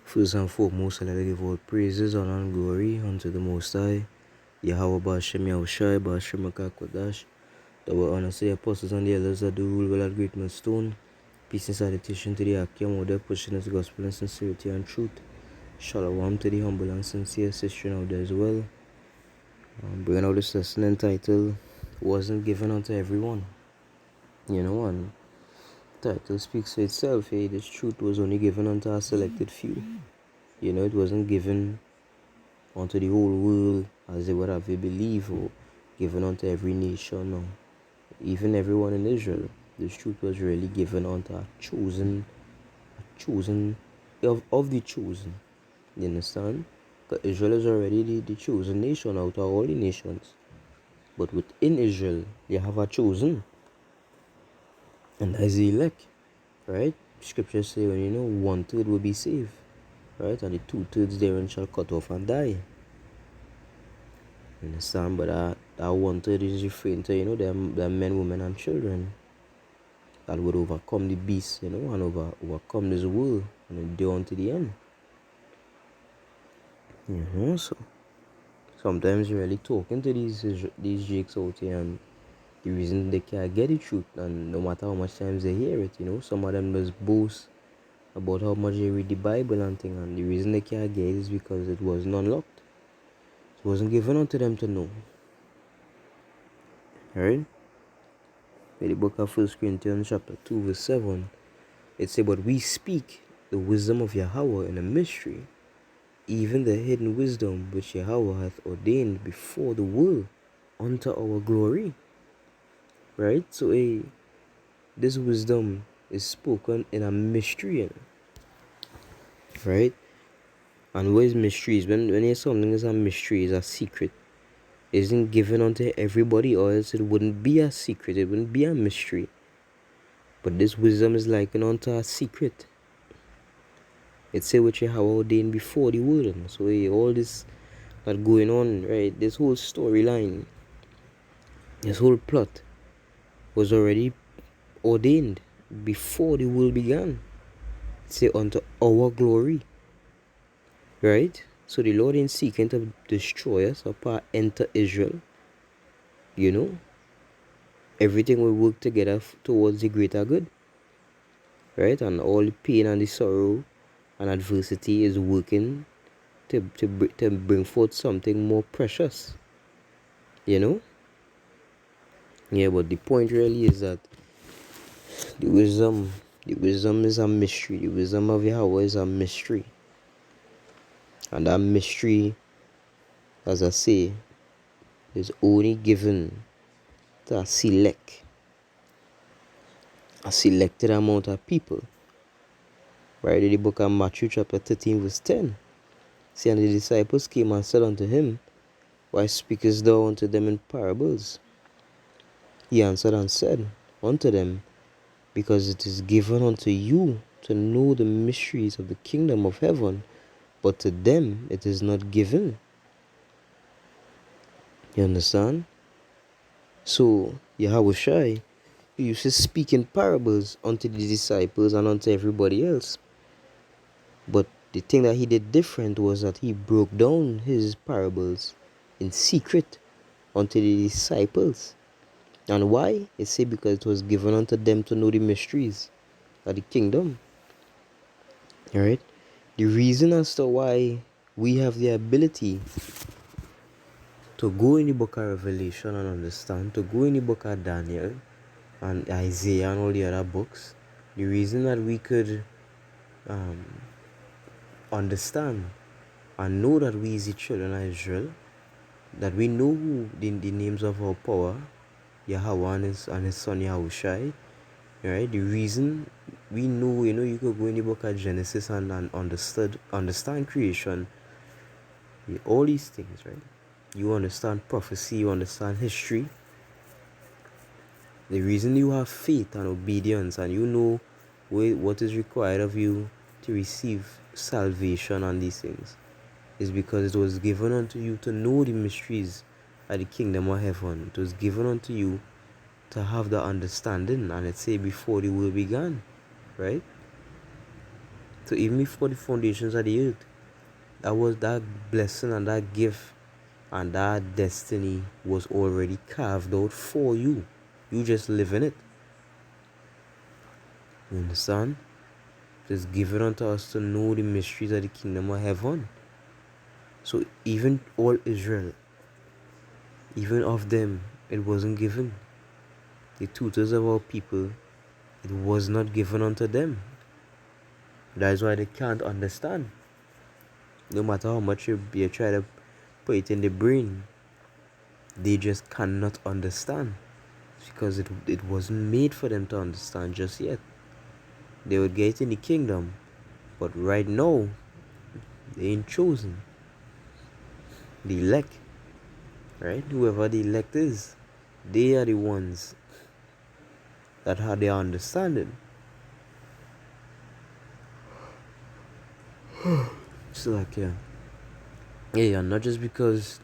First and foremost, let us give all praises, honor, and glory unto the Most High, Yahweh Bashem Yahushai, Bashem Kodash. That will honor to the apostles and the elders that do rule well at Great Millstone. Peace and salutation to the Akim, who pushing us gospel and sincerity and truth. Shalom to the humble and sincere sister out there as well. Bringing out this lesson entitled, Wasn't Given Unto Everyone. And the title speaks for itself. This truth was only given unto a selected few. It wasn't given unto the whole world as they would have you believe, or given unto every nation, or even everyone in Israel. This truth was really given unto a chosen of the chosen. You understand? Because Israel is already the chosen nation out of all the nations. But within Israel, you have a chosen. And that is the elect. Right? Scriptures say, 1/3 will be saved. Right? And the 2/3 therein shall cut off and die. You understand? But that 1/3 is referring to, the men, women, and children that would overcome the beast, and overcome this world and endure unto the end. So sometimes you're really talking to these jakes out here, and the reason they can't get the truth, and no matter how much times they hear it, some of them just boast about how much they read the Bible and thing, and the reason they can't get it is because it wasn't unlocked. It wasn't given unto them to know. Alright? In the book of 1 Corinthians chapter 2 verse 7, it says, But we speak the wisdom of Yahweh in a mystery, even the hidden wisdom which Yahweh hath ordained before the world unto our glory. Right? So this wisdom is spoken in a mystery. Right? And what is mysteries? When something is a mystery, is a secret, it isn't given unto everybody, or else it wouldn't be a secret, it wouldn't be a mystery. But this wisdom is likened unto a secret. It say which Yahweh ordained before the world. So all this that going on, right? This whole storyline, this whole plot was already ordained before the world began. It say unto our glory. Right? So the Lord ain't seeking to destroy us or enter Israel. Everything will work together towards the greater good. Right? And all the pain and the sorrow and adversity is working to bring forth something more precious. Yeah, but the point really is that the wisdom is a mystery. The wisdom of Yahweh is a mystery. And that mystery, as I say, is only given to a selected amount of people. Right? In the book of Matthew chapter 13 verse 10. See, and the disciples came and said unto him, Why speakest thou unto them in parables? He answered and said unto them, Because it is given unto you to know the mysteries of the kingdom of heaven, but to them it is not given. You understand? So Yahushai used to speak in parables unto the disciples and unto everybody else. But the thing that he did different was that he broke down his parables in secret unto the disciples. And why? It said because it was given unto them to know the mysteries of the kingdom. Alright? The reason as to why we have the ability to go in the book of Revelation and understand, to go in the book of Daniel and Isaiah and all the other books, the reason that we could understand and know that we is the children of Israel, that we know who the names of our power, Yahweh and his son Yahushai, right? The reason we know, you could go in the book of Genesis and understand creation, all these things, right? You understand prophecy, you understand history. The reason you have faith and obedience and you know what is required of you to receive salvation and these things is because it was given unto you to know the mysteries of the kingdom of heaven. It was given unto you to have the understanding, and it say before the world began, right? So even before the foundations of the earth, that was that blessing and that gift and that destiny was already carved out for you. You just live in it. You understand? Just given unto us to know the mysteries of the kingdom of heaven. So even all Israel, even of them, it wasn't given. The tutors of our people, it was not given unto them. That is why they can't understand. No matter how much you try to put it in the brain, they just cannot understand. Because it wasn't made for them to understand just yet. They would get in the kingdom, but right now, they ain't chosen. The elect, right? Whoever the elect is, they are the ones that have their understanding. So like yeah, not just because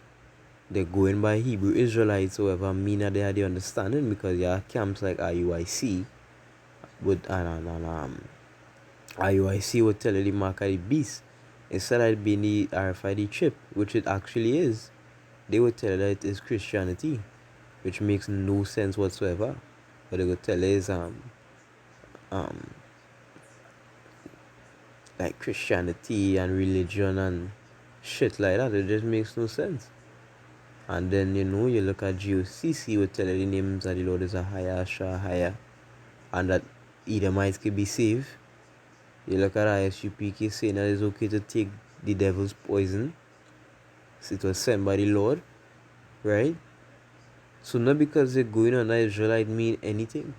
they're going by Hebrew Israelites, however, mean that they had the understanding, because camps like IUIC would IUIC would tell you the mark of the beast. Instead of it being the RFID chip, which it actually is, they would tell you that it is Christianity, which makes no sense whatsoever. But they would tell you is um like Christianity and religion and shit like that. It just makes no sense. And then you look at GOCC would tell you the names of the Lord is a higher, higher, and that Edomites could be saved. You look at ISUPK saying that it's okay to take the devil's poison. So it was sent by the Lord, right? So not because they're going on that Israelite mean anything.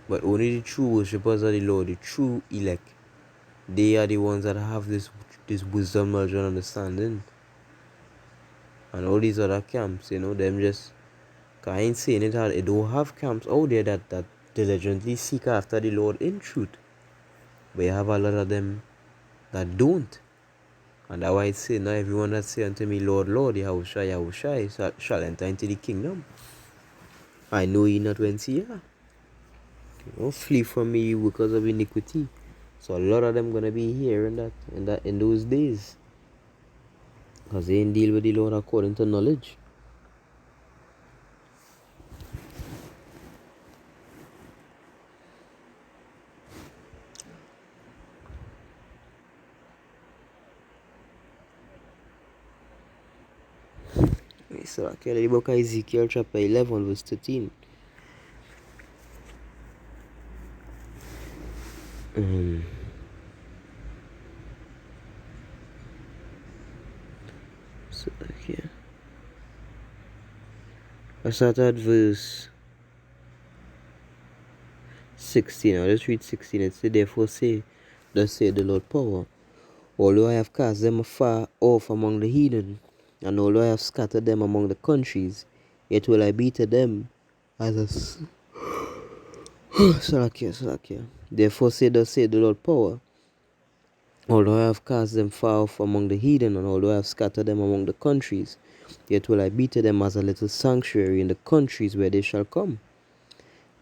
But only the true worshippers of the Lord, the true elect, they are the ones that have this wisdom, knowledge, and understanding. And all these other camps, them just, I ain't saying it hard. They don't have camps out there that diligently seek after the Lord in truth. But you have a lot of them that don't. And that's why I say, not everyone that say unto me, Lord, Lord, Yahushua, Yahushua, shall enter into the kingdom. I know ye not whence ye are. Flee from me because of iniquity. So a lot of them gonna be here in those days. Because they ain't deal with the Lord according to knowledge. So okay, the book of Ezekiel chapter 11 verse 13. So okay. I start at verse 16. I'll just read 16. It says, therefore say, thus saith the Lord power, although I have cast them afar off among the heathen, and although I have scattered them among the countries, yet will I be to them as a Salakia. Therefore say, thus saith the Lord power, although I have cast them far off among the heathen, and although I have scattered them among the countries, yet will I be to them as a little sanctuary in the countries where they shall come.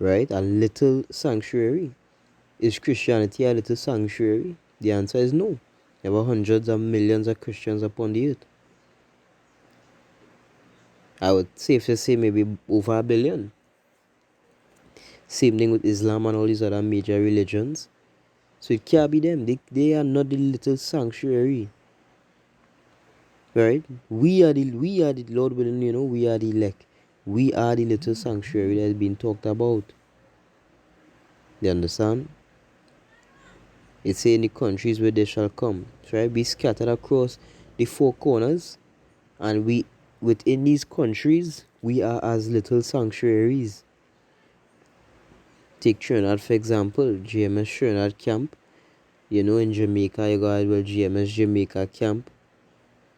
Right? A little sanctuary. Is Christianity a little sanctuary? The answer is no. There were hundreds of millions of Christians upon the earth. I would safe to say maybe over 1 billion. Same thing with Islam and all these other major religions. So it can't be them. They are not the little sanctuary. Right? We are the Lord willing, we are the elect. We are the little sanctuary that has been talked about. You understand? It's in the countries where they shall come. Right? Be scattered across the four corners. And within these countries, we are as little sanctuaries. Take Trinidad for example, GMS Trinidad camp. In Jamaica, you got GMS Jamaica camp.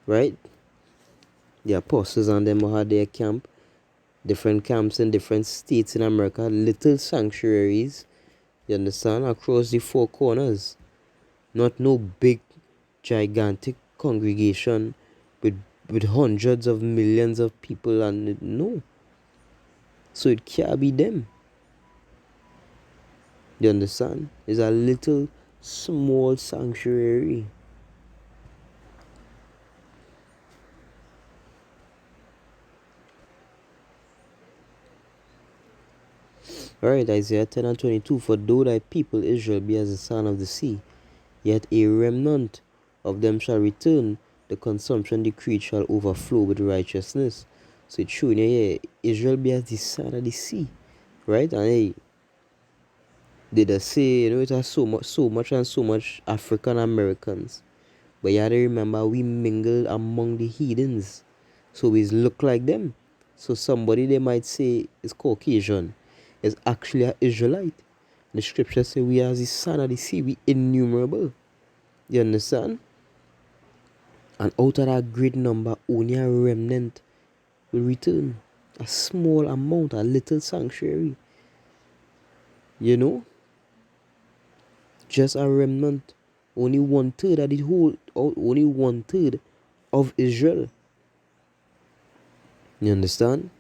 Right? The apostles and them had their camp. Different camps in different states in America. Little sanctuaries, you understand, across the four corners. Not no big, gigantic congregation with hundreds of millions of people, and no. So it can't be them. You understand? It's a little small sanctuary. Alright, Isaiah 10 and 22. For though thy people Israel be as the sand of the sea, yet a remnant of them shall return, the consumption decreed shall overflow with righteousness. So it's true, yeah, Israel be as the sand of the sea, right? And hey, did I say, it has so much African Americans. But you have to remember, we mingle among the heathens. So we look like them. So somebody they might say is Caucasian is actually an Israelite. The scripture say we are the sand of the sea, we innumerable. You understand? And out of that great number, only a remnant will return. A small amount, a little sanctuary. You know? Just a remnant. Only 1/3 of the whole, only 1/3 of Israel. You understand?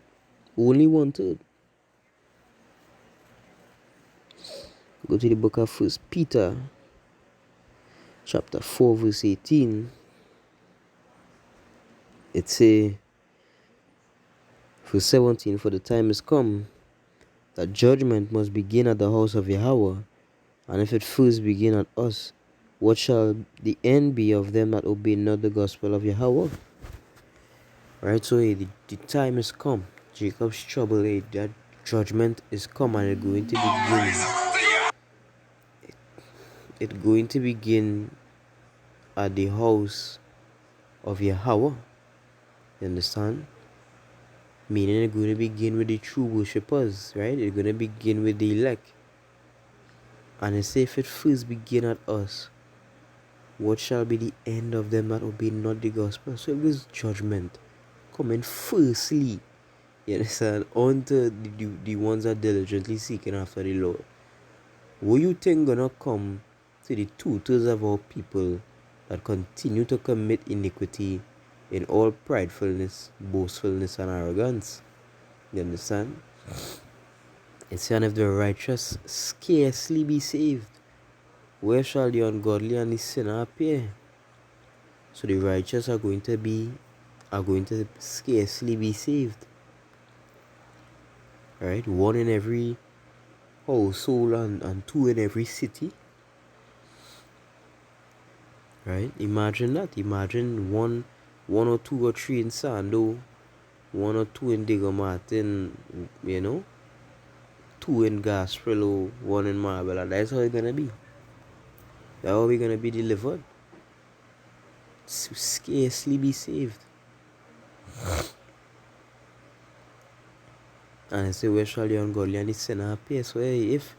Only 1/3. Go to the book of First Peter, chapter 4, verse 18. It say, verse 17, for the time is come that judgment must begin at the house of Yahweh, and if it first begin at us, what shall the end be of them that obey not the gospel of Yahweh? Right, so hey, the time is come. Jacob's trouble, hey, that judgment is come and it's going to begin. It's going to begin at the house of Yahweh. You understand? Meaning it's going to begin with the true worshippers, right? It's going to begin with the elect. And it says, if it first begin at us, what shall be the end of them that obey not the gospel? So it was judgment coming firstly, you understand, unto the ones that diligently seeking after the Lord. What you think gonna come to the 2/3 of our people that continue to commit iniquity in all pridefulness, boastfulness, and arrogance? You understand? It says, and if the righteous scarcely be saved, where shall the ungodly and the sinner appear? So the righteous are going to scarcely be saved. Right? One in every household and two in every city. Right? Imagine that. Imagine one or two or three in Sando, one or two in Digger Martin, two in Gasparilla, one in Marbella. That's how it's gonna be. That's how we're gonna be delivered. Scarcely be saved. And I say, where shall the ungodly and the sinner appear? So hey, if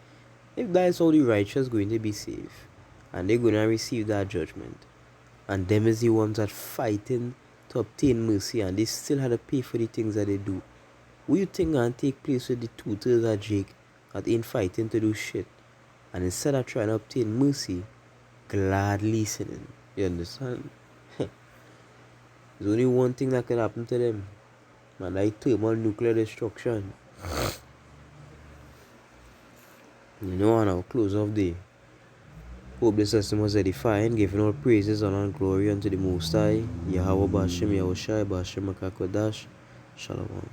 that is how the righteous going to be saved, and they're gonna receive that judgment, and them is the ones that fighting to obtain mercy, and they still had to pay for the things that they do. What you think gonna take place with the 2/3 of Jake that ain't fighting to do shit, and instead of trying to obtain mercy, gladly sinning? You understand? There's only one thing that can happen to them, and like thermonuclear destruction. And I'll close off day. Hope this lesson was edifying, giving all praises, honor, and glory unto the Most High, Yahweh Bashem, Yahushai, Bashem, Makakodash, Shalom.